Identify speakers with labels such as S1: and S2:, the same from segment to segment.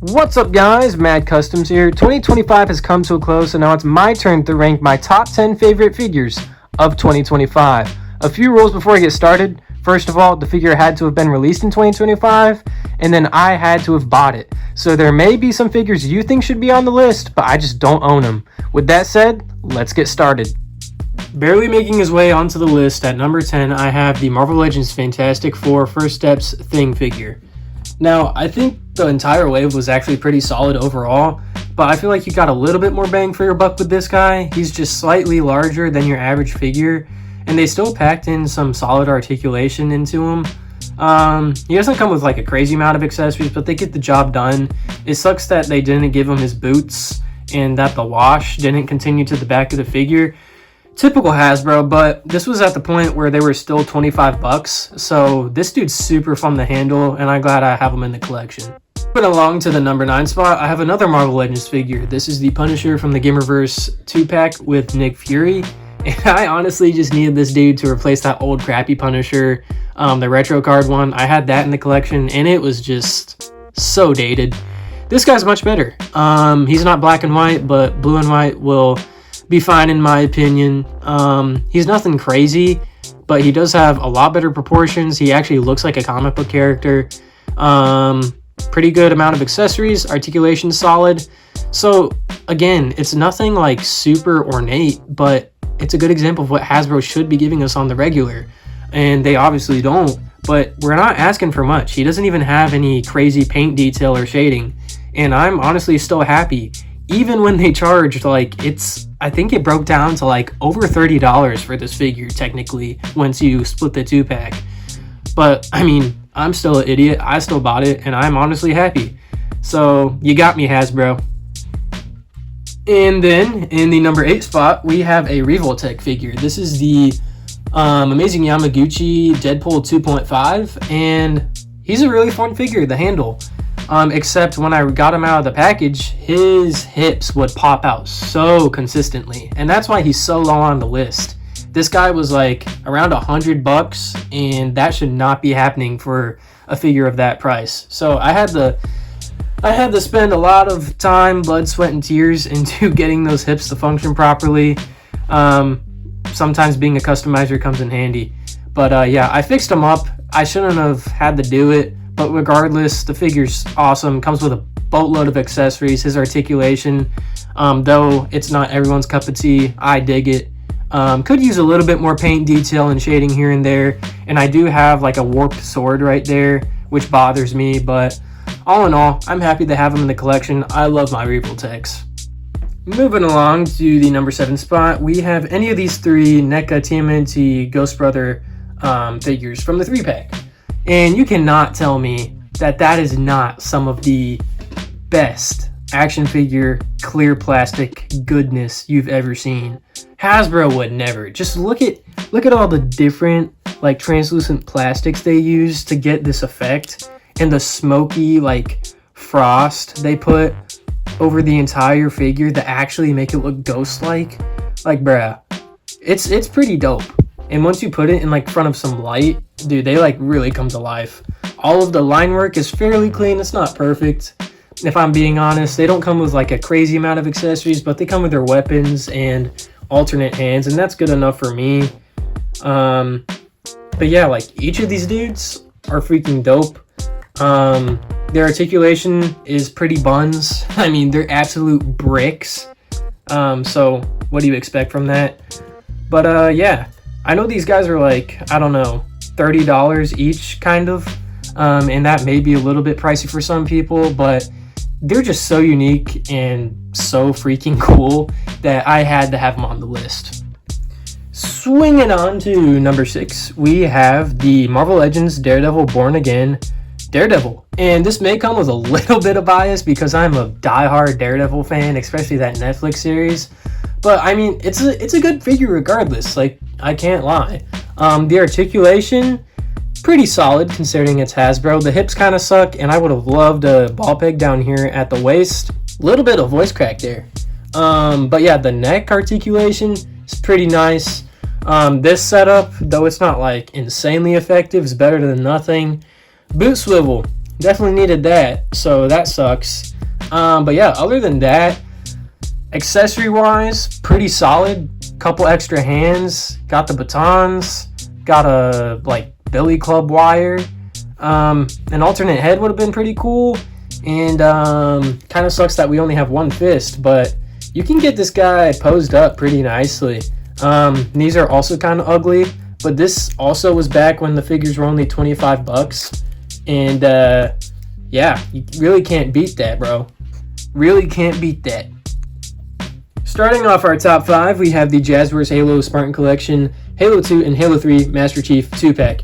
S1: What's up, guys? Mad Customs here. 2025 has come to a close, so now it's my turn to rank my top 10 favorite figures of 2025. A few rules before I get started. First of all, the figure had to have been released in 2025, and then I had to have bought it. So there may be some figures you think should be on the list, but I just don't own them. With that said, let's get started. Barely making his way onto the list at number 10, I have the Marvel Legends Fantastic Four First Steps Thing figure. Now, I think the entire wave was actually pretty solid overall, but I feel like you got a little bit more bang for your buck with this guy. He's just slightly larger than your average figure, and they still packed in some solid articulation into him. He doesn't come with like a crazy amount of accessories, but they get the job done. It sucks that they didn't give him his boots and that the wash didn't continue to the back of the figure. Typical Hasbro, but this was at the point where they were still 25 bucks, so this dude's super fun to handle, and I'm glad I have him in the collection. Moving along to the number 9 spot, I have another Marvel Legends figure. This is the Punisher from the Gamerverse 2-pack with Nick Fury, and I honestly just needed this dude to replace that old crappy Punisher, the retro card one. I had that in the collection, and it was just so dated. This guy's much better. He's not black and white, but blue and white will be fine in my opinion. He's nothing crazy, but he does have a lot better proportions. He actually looks like a comic book character. Pretty good amount of accessories, articulation solid. So again, it's nothing like super ornate, but it's a good example of what Hasbro should be giving us on the regular, and they obviously don't. But we're not asking for much. He doesn't even have any crazy paint detail or shading, and I'm honestly still happy. Even when they charged, like, I think it broke down to like over $30 for this figure technically once you split the 2-pack. But I mean, I'm still an idiot. I still bought it, and I'm honestly happy. So you got me, Hasbro. And then in the number 8 spot, we have a Revoltech figure. This is the Amazing Yamaguchi Deadpool 2.5, and he's a really fun figure to handle. Except when I got him out of the package, his hips would pop out so consistently, and that's why he's so low on the list. This guy was like around $100, and that should not be happening for a figure of that price. So I had to spend a lot of time, blood, sweat, and tears into getting those hips to function properly. Sometimes being a customizer comes in handy, but yeah, I fixed him up. I shouldn't have had to do it. But regardless, the figure's awesome. Comes with a boatload of accessories. His articulation, though it's not everyone's cup of tea, I dig it. Could use a little bit more paint detail and shading here and there. And I do have like a warped sword right there, which bothers me. But all in all, I'm happy to have him in the collection. I love my Revoltechs. Moving along to the number 7 spot, we have any of these 3 NECA TMNT Ghost Brother figures from the 3-pack. And you cannot tell me that that is not some of the best action figure clear plastic goodness you've ever seen. Hasbro would never. Just look at all the different like translucent plastics they use to get this effect, and the smoky like frost they put over the entire figure to actually make it look ghost-like. Like, bruh, it's pretty dope. And once you put it in like front of some light, dude, they like really come to life. All of the line work is fairly clean. It's not perfect, if I'm being honest. They don't come with like a crazy amount of accessories, but they come with their weapons and alternate hands, and that's good enough for me. But yeah, like each of these dudes are freaking dope. Their articulation is pretty buns. I mean, they're absolute bricks. So what do you expect from that? But yeah. I know these guys are like, I don't know, $30 each kind of, and that may be a little bit pricey for some people, but they're just so unique and so freaking cool that I had to have them on the list. Swinging on to number 6, we have the Marvel Legends Daredevil Born Again Daredevil. And this may come with a little bit of bias because I'm a diehard Daredevil fan, especially that Netflix series. But I mean, it's a good figure regardless. Like, I can't lie. The articulation, pretty solid considering it's Hasbro. The hips kind of suck, and I would have loved a ball peg down here at the waist. Little bit of voice crack there. But yeah, the neck articulation is pretty nice. This setup, though it's not like insanely effective, is better than nothing. Boot swivel, definitely needed that, so that sucks. But yeah, other than that, accessory wise, pretty solid. Couple extra hands, got the batons, got a like billy club wire. An alternate head would have been pretty cool. And kind of sucks that we only have one fist, but you can get this guy posed up pretty nicely. These are also kind of ugly, but this also was back when the figures were only $25. And yeah, you really can't beat that, bro. Really can't beat that. Starting off our top 5, we have the Jazzwares Halo Spartan Collection, Halo 2 and Halo 3 Master Chief 2-pack.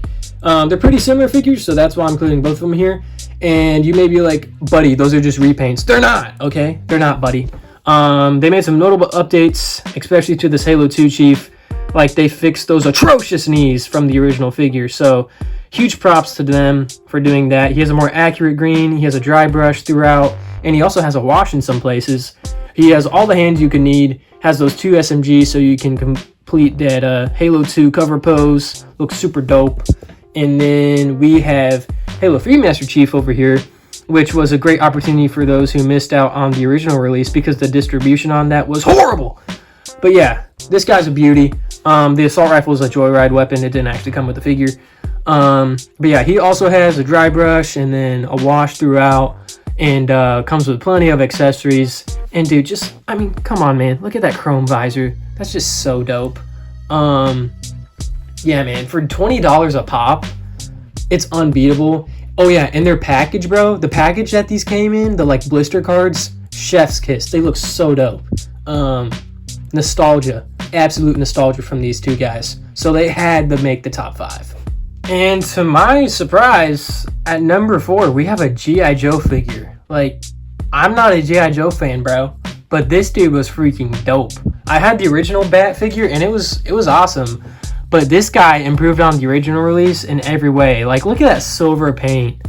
S1: They're pretty similar figures, so that's why I'm including both of them here. And you may be like, buddy, those are just repaints. They're not, okay? They're not, buddy. They made some notable updates, especially to this Halo 2 Chief. Like, they fixed those atrocious knees from the original figure. So, huge props to them for doing that. He has a more accurate green. He has a dry brush throughout. And he also has a wash in some places. He has all the hands you can need. Has those 2 SMGs so you can complete that Halo 2 cover pose. Looks super dope. And then we have Halo 3 Master Chief over here, which was a great opportunity for those who missed out on the original release because the distribution on that was horrible. But yeah, this guy's a beauty. The assault rifle is a joyride weapon. It didn't actually come with the figure. But yeah, he also has a dry brush and then a wash throughout. And comes with plenty of accessories. And dude, just, I mean, come on, man. Look at that chrome visor. That's just so dope. Yeah, man, for $20 a pop, it's unbeatable. Oh yeah, and their package, bro. The package that these came in, the like blister cards, chef's kiss. They look so dope. Nostalgia. Absolute nostalgia from these two guys. So they had to make the top 5. And to my surprise, at number 4, we have a G.I. Joe figure. Like, I'm not a G.I. Joe fan, bro, but this dude was freaking dope. I had the original B.A.T figure, and it was awesome. But this guy improved on the original release in every way. Like, look at that silver paint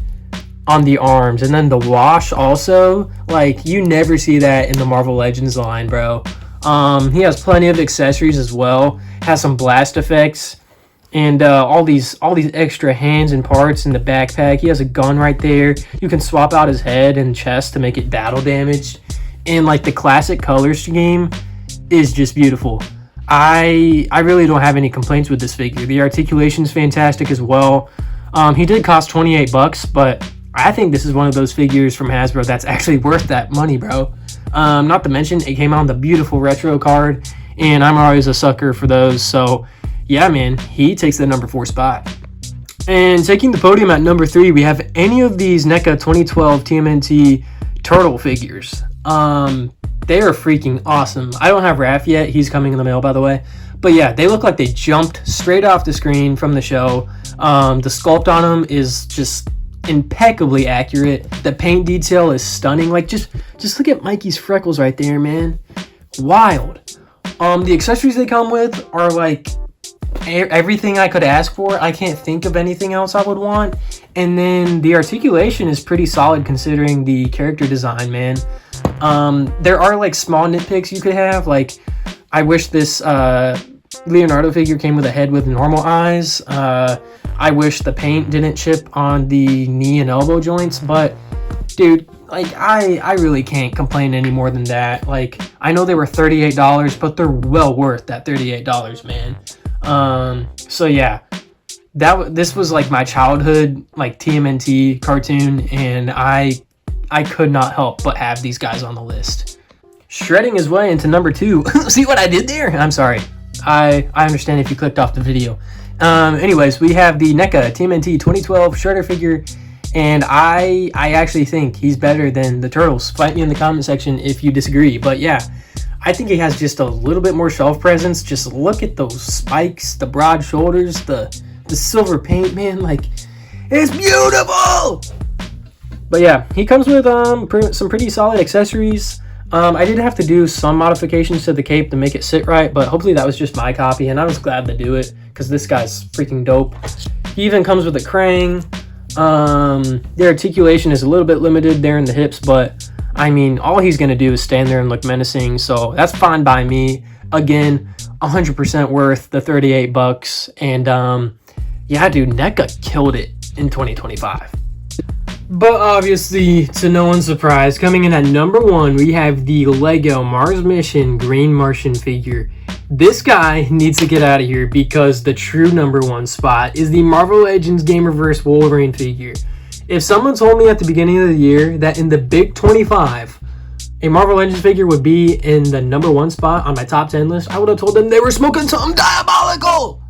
S1: on the arms, and then the wash also. Like, you never see that in the Marvel Legends line, bro. He has plenty of accessories as well. Has some blast effects. And all these extra hands and parts in the backpack. He has a gun right there. You can swap out his head and chest to make it battle damaged. And like the classic color scheme is just beautiful. I really don't have any complaints with this figure. The articulation is fantastic as well. He did cost $28, but I think this is one of those figures from Hasbro that's actually worth that money, bro. Not to mention, it came out on the beautiful retro card, and I'm always a sucker for those, so yeah, man, he takes the number 4 spot. And taking the podium at number 3, we have any of these NECA 2012 TMNT Turtle figures. They are freaking awesome. I don't have Raph yet. He's coming in the mail, by the way. But yeah, they look like they jumped straight off the screen from the show. The sculpt on them is just impeccably accurate. The paint detail is stunning. Like, just look at Mikey's freckles right there, man. Wild. The accessories they come with are like everything I could ask for. I can't think of anything else I would want. And then the articulation is pretty solid considering the character design, man. There are like small nitpicks you could have. Like, I wish this Leonardo figure came with a head with normal eyes. I wish the paint didn't chip on the knee and elbow joints. But dude, like, I really can't complain any more than that. Like, I know they were $38, but they're well worth that $38, man. So yeah, this was like my childhood like TMNT cartoon, and I could not help but have these guys on the list. Shredding his way into number 2. See what I did there? I'm sorry. I understand if you clicked off the video. Anyways, we have the NECA TMNT 2012 Shredder figure, and I actually think he's better than the Turtles. Fight me in the comment section if you disagree, but yeah, I think he has just a little bit more shelf presence. Just look at those spikes, the broad shoulders, the silver paint, man. Like, it's beautiful! But yeah, he comes with some pretty solid accessories. I did have to do some modifications to the cape to make it sit right, but hopefully that was just my copy, and I was glad to do it because this guy's freaking dope. He even comes with a Krang. The articulation is a little bit limited there in the hips, but I mean, all he's going to do is stand there and look menacing, so that's fine by me. Again, 100% worth the $38. And yeah, dude, NECA killed it in 2025. But obviously, to no one's surprise, coming in at number 1, we have the Lego Mars Mission Green Martian figure. This guy needs to get out of here because the true number 1 spot is the Marvel Legends Gamerverse Wolverine figure. If someone told me at the beginning of the year that in the Big 25, a Marvel Legends figure would be in the number 1 spot on my top 10 list, I would have told them they were smoking something diabolical!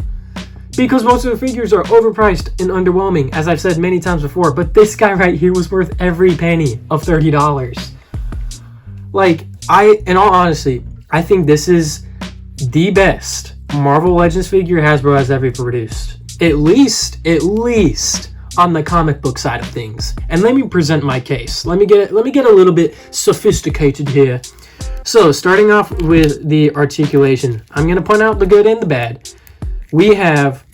S1: Because most of the figures are overpriced and underwhelming, as I've said many times before, but this guy right here was worth every penny of $30. Like, in all honesty, I think this is the best Marvel Legends figure Hasbro has ever produced. At least on the comic book side of things. And let me present my case. Let me get a little bit sophisticated here. So, starting off with the articulation, I'm going to point out the good and the bad. We have,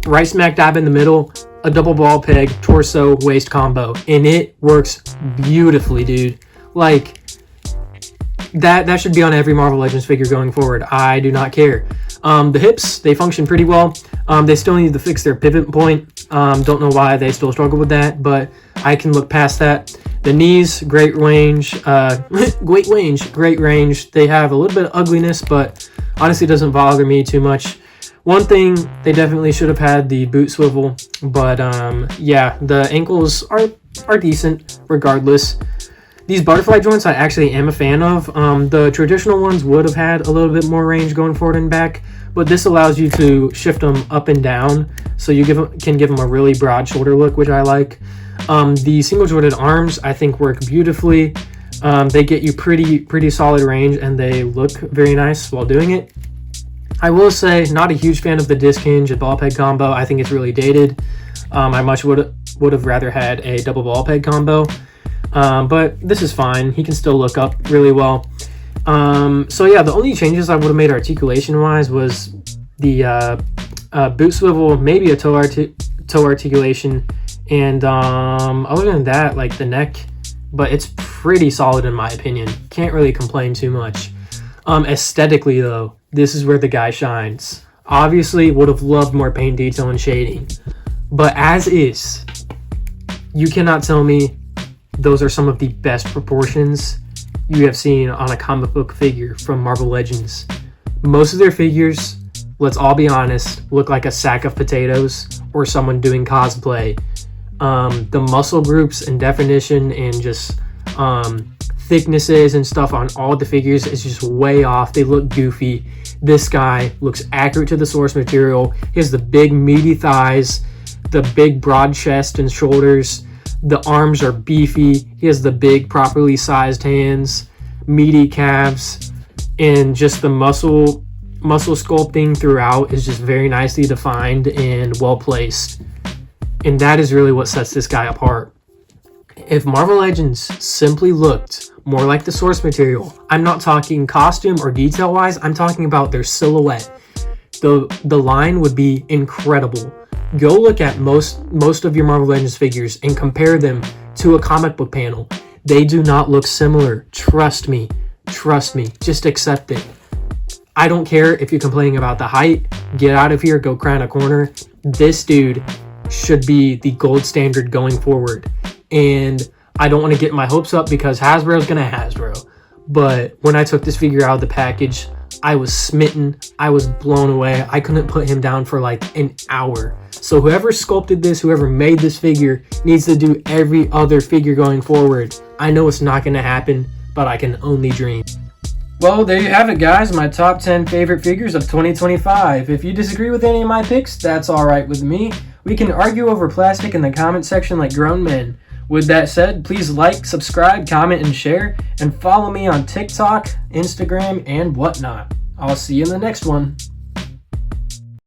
S1: right smack dab in the middle, a double ball peg, torso, waist combo. And it works beautifully, dude. Like, that should be on every Marvel Legends figure going forward. I do not care. The hips, they function pretty well. They still need to fix their pivot point. Don't know why they still struggle with that, but I can look past that. The knees, great range. Great range. They have a little bit of ugliness, but honestly doesn't bother me too much. One thing, they definitely should have had the boot swivel, but yeah, the ankles are decent regardless. These butterfly joints I actually am a fan of. The traditional ones would have had a little bit more range going forward and back, but this allows you to shift them up and down, so you can give them a really broad shoulder look, which I like. The single jointed arms I think work beautifully. They get you pretty solid range, and they look very nice while doing it. I will say, not a huge fan of the disc hinge and ball peg combo. I think it's really dated. I much would have rather had a double ball peg combo. But this is fine. He can still look up really well. So yeah, the only changes I would have made articulation-wise was the boot swivel, maybe a toe articulation, and other than that, like the neck. But it's pretty solid in my opinion. Can't really complain too much. Aesthetically though, this is where the guy shines. Obviously, would have loved more paint detail and shading. But as is, you cannot tell me those are some of the best proportions you have seen on a comic book figure from Marvel Legends. Most of their figures, let's all be honest, look like a sack of potatoes or someone doing cosplay. The muscle groups and definition and just thicknesses and stuff on all the figures is just way off. They look goofy. This guy looks accurate to the source material. He has the big meaty thighs, the big broad chest and shoulders. The arms are beefy. He has the big properly sized hands, meaty calves, and just the muscle sculpting throughout is just very nicely defined and well placed. And that is really what sets this guy apart. If Marvel Legends simply looked more like the source material, I'm not talking costume or detail wise, I'm talking about their silhouette, the line would be incredible. Go look at most of your Marvel Legends figures and compare them to a comic book panel. They do not look similar. Trust me. Just accept it. I don't care if you're complaining about the height. Get out of here. Go cry in a corner. This dude should be the gold standard going forward. And I don't want to get my hopes up because Hasbro's going to Hasbro. But when I took this figure out of the package, I was smitten. I was blown away. I couldn't put him down for like an hour. So whoever sculpted this, whoever made this figure, needs to do every other figure going forward. I know it's not going to happen, but I can only dream. Well, there you have it, guys. My top 10 favorite figures of 2025. If you disagree with any of my picks, that's alright with me. We can argue over plastic in the comment section like grown men. With that said, please like, subscribe, comment, and share, and follow me on TikTok, Instagram, and whatnot. I'll see you in the next one.